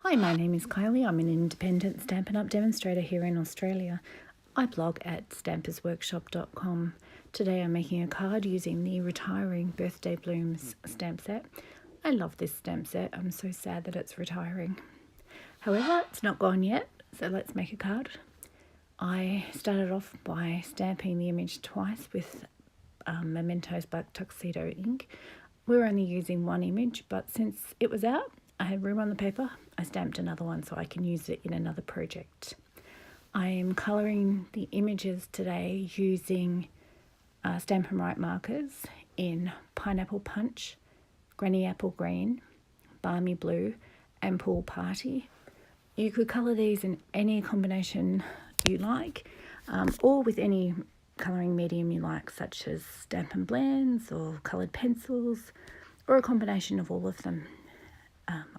Hi, my name is Kylie. I'm an independent Stampin Up demonstrator here in Australia. I blog at stampersworkshop.com. Today I'm making a card using the Retiring Birthday Blooms stamp set. I love this stamp set. I'm so sad that it's retiring. However, it's not gone yet, so let's make a card. I started off by stamping the image twice with Memento's Black Tuxedo ink. We were only using one image, but since it was out, I had room on the paper, I stamped another one so I can use it in another project. I am colouring the images today using Stampin' Up markers in Pineapple Punch, Granny Apple Green, Balmy Blue and Pool Party. You could colour these in any combination you like, or with any colouring medium you like, such as Stampin' Blends or coloured pencils, or a combination of all of them.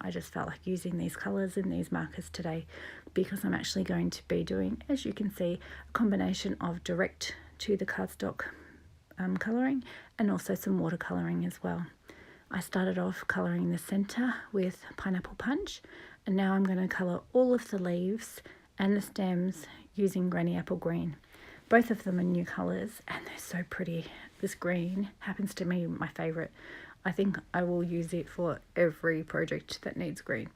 I just felt like using these colours and these markers today because I'm actually going to be doing, as you can see, a combination of direct to the cardstock colouring and also some watercolouring as well. I started off colouring the centre with Pineapple Punch, and now I'm going to colour all of the leaves and the stems using Granny Apple Green. Both of them are new colours and they're so pretty. This green happens to be my favourite. I think I will use it for every project that needs green.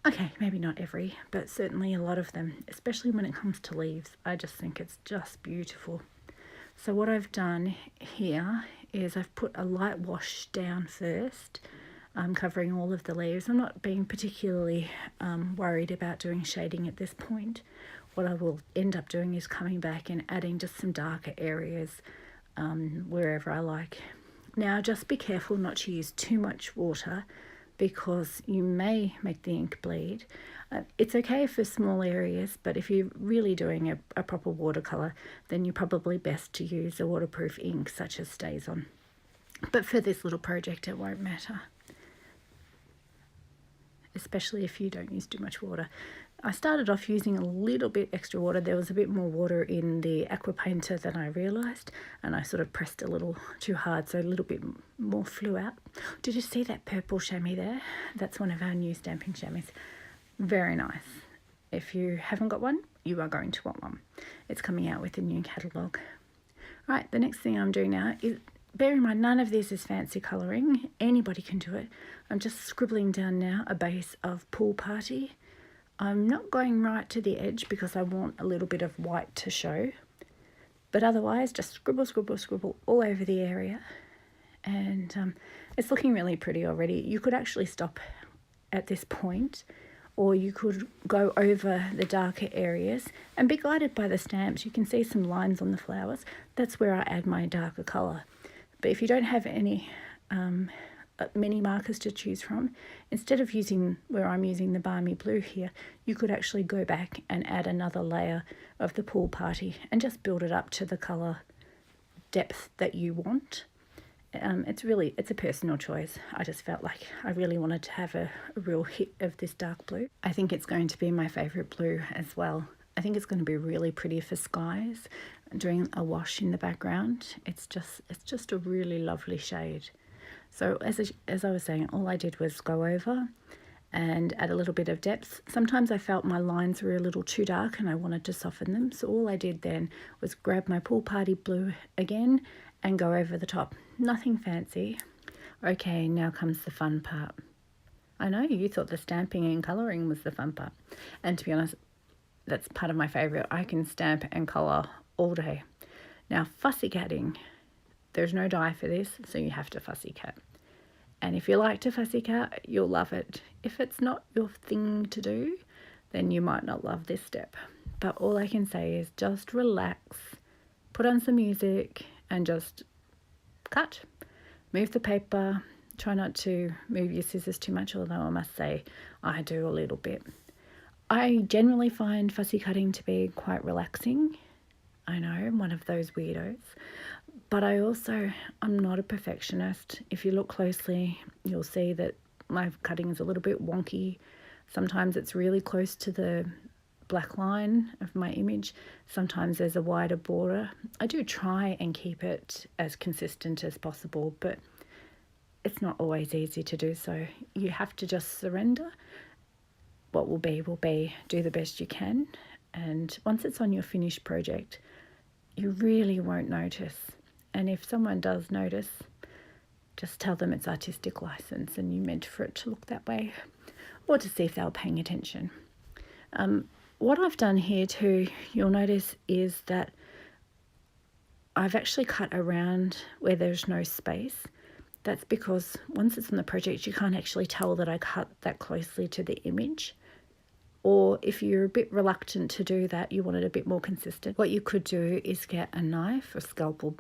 Okay, maybe not every, but certainly a lot of them, especially when it comes to leaves. I just think it's just beautiful. So what I've done here is I've put a light wash down first, covering all of the leaves. I'm not being particularly worried about doing shading at this point. What I will end up doing is coming back and adding just some darker areas wherever I like. Now just be careful not to use too much water because you may make the ink bleed. It's okay for small areas, but if you're really doing a proper watercolour, then you're probably best to use a waterproof ink such as StazOn. But for this little project it won't matter, especially if you don't use too much water. I started off using a little bit extra water. There was a bit more water in the Aqua Painter than I realised, and I sort of pressed a little too hard, so a little bit more flew out. Did you see that purple chamois there? That's one of our new stamping chamois. Very nice. If you haven't got one, you are going to want one. It's coming out with a new catalogue. Right, the next thing I'm doing now is, bear in mind, none of this is fancy colouring. Anybody can do it. I'm just scribbling down now a base of Pool Party. I'm not going right to the edge because I want a little bit of white to show. But otherwise, just scribble, scribble, scribble all over the area. And it's looking really pretty already. You could actually stop at this point, or you could go over the darker areas and be guided by the stamps. You can see some lines on the flowers. That's where I add my darker colour. But if you don't have any many markers to choose from, instead of using where I'm using the Balmy Blue here, you could actually go back and add another layer of the Pool Party and just build it up to the colour depth that you want. It's a personal choice. I just felt like I really wanted to have a real hit of this dark blue. I think it's going to be my favourite blue as well. I think it's going to be really pretty for skies during a wash in the background. It's just a really lovely shade. So as I was saying, all I did was go over and add a little bit of depth. Sometimes I felt my lines were a little too dark and I wanted to soften them. So all I did then was grab my Pool Party blue again and go over the top. Nothing fancy. Okay, now comes the fun part. I know you thought the stamping and colouring was the fun part. And to be honest, that's part of my favourite. I can stamp and colour all day. Now, fussy cutting. There's no die for this, so you have to fussy cut. And if you like to fussy cut, you'll love it. If it's not your thing to do, then you might not love this step. But all I can say is just relax, put on some music, and just cut. Move the paper. Try not to move your scissors too much, although I must say I do a little bit. I generally find fussy cutting to be quite relaxing. I know, I'm one of those weirdos. But I'm not a perfectionist. If you look closely, you'll see that my cutting is a little bit wonky. Sometimes it's really close to the black line of my image. Sometimes there's a wider border. I do try and keep it as consistent as possible, but it's not always easy to do so. You have to just surrender what will be. Do the best you can. And once it's on your finished project, you really won't notice. And if someone does notice, just tell them it's artistic license and you meant for it to look that way, or to see if they were paying attention. What I've done here too, you'll notice, is that I've actually cut around where there's no space. That's because once it's on the project, you can't actually tell that I cut that closely to the image. Or if you're a bit reluctant to do that, you want it a bit more consistent, what you could do is get a knife or scalpel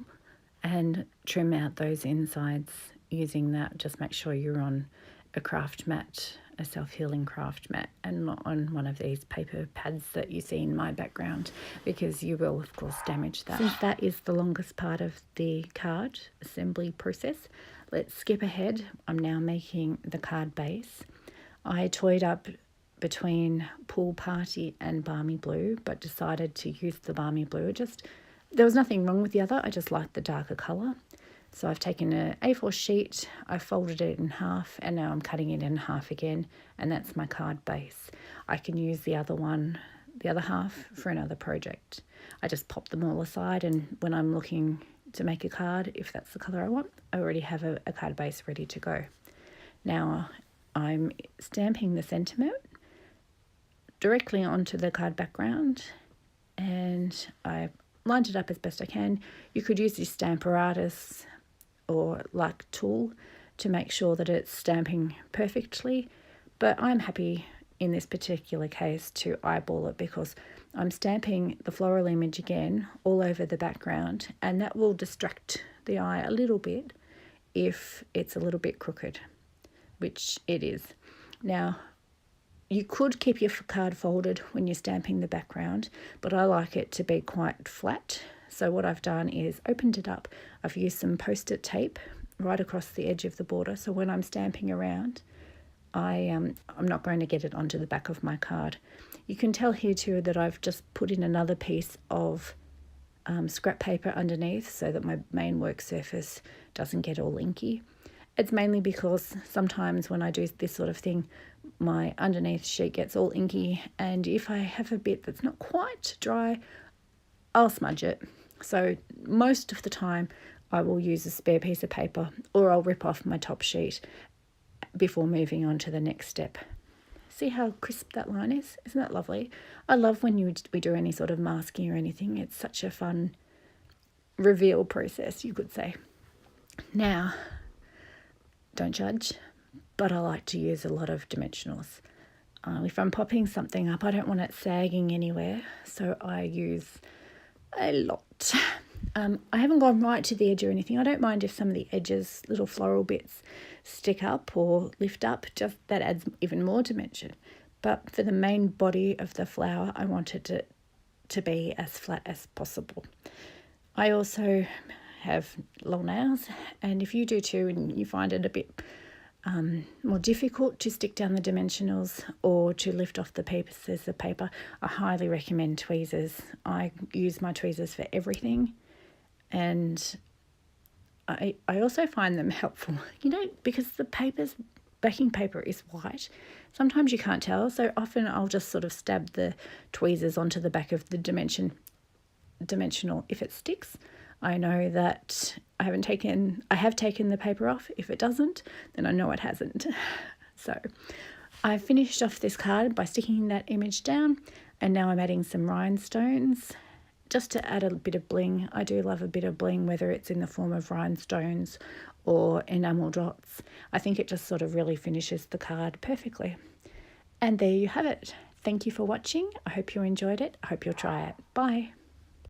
and trim out those insides using that. Just make sure you're on a craft mat, a self-healing craft mat, and not on one of these paper pads that you see in my background, because you will of course damage that. Since that is the longest part of the card assembly process, let's skip ahead. I'm now making the card base. I toyed up between Pool Party and Balmy Blue, but decided to use the Balmy Blue. There was nothing wrong with the other, I just liked the darker colour. So I've taken an A4 sheet, I've folded it in half, and now I'm cutting it in half again, and that's my card base. I can use the other one, the other half, for another project. I just pop them all aside, and when I'm looking to make a card, if that's the colour I want, I already have a card base ready to go. Now I'm stamping the sentiment directly onto the card background, and I lined it up as best I can. You could use this Stamparatus or like tool to make sure that it's stamping perfectly, but I'm happy in this particular case to eyeball it, because I'm stamping the floral image again all over the background, and that will distract the eye a little bit if it's a little bit crooked, which it is. Now, you could keep your card folded when you're stamping the background, but I like it to be quite flat. So what I've done is opened it up. I've used some post-it tape right across the edge of the border, so when I'm stamping around, I'm not going to get it onto the back of my card. You can tell here too that I've just put in another piece of scrap paper underneath so that my main work surface doesn't get all inky. It's mainly because sometimes when I do this sort of thing, my underneath sheet gets all inky, and if I have a bit that's not quite dry, I'll smudge it. So most of the time I will use a spare piece of paper, or I'll rip off my top sheet before moving on to the next step. See how crisp that line is? Isn't that lovely? I love when we do any sort of masking or anything. It's such a fun reveal process, you could say. Now, don't judge, but I like to use a lot of dimensionals. If I'm popping something up, I don't want it sagging anywhere, so I use a lot. I haven't gone right to the edge or anything. I don't mind if some of the edges, little floral bits, stick up or lift up. Just that adds even more dimension. But for the main body of the flower, I wanted it to be as flat as possible. I also have long nails, and if you do too and you find it a bit more difficult to stick down the dimensionals or to lift off the pieces of paper, I highly recommend tweezers. I use my tweezers for everything, and I also find them helpful, because the backing paper is white. Sometimes you can't tell, so often I'll just sort of stab the tweezers onto the back of the dimensional. If it sticks, I know that I have taken the paper off. If it doesn't, then I know it hasn't. So I finished off this card by sticking that image down, and now I'm adding some rhinestones just to add a bit of bling. I do love a bit of bling, whether it's in the form of rhinestones or enamel dots. I think it just sort of really finishes the card perfectly. And there you have it. Thank you for watching. I hope you enjoyed it. I hope you'll try it. Bye.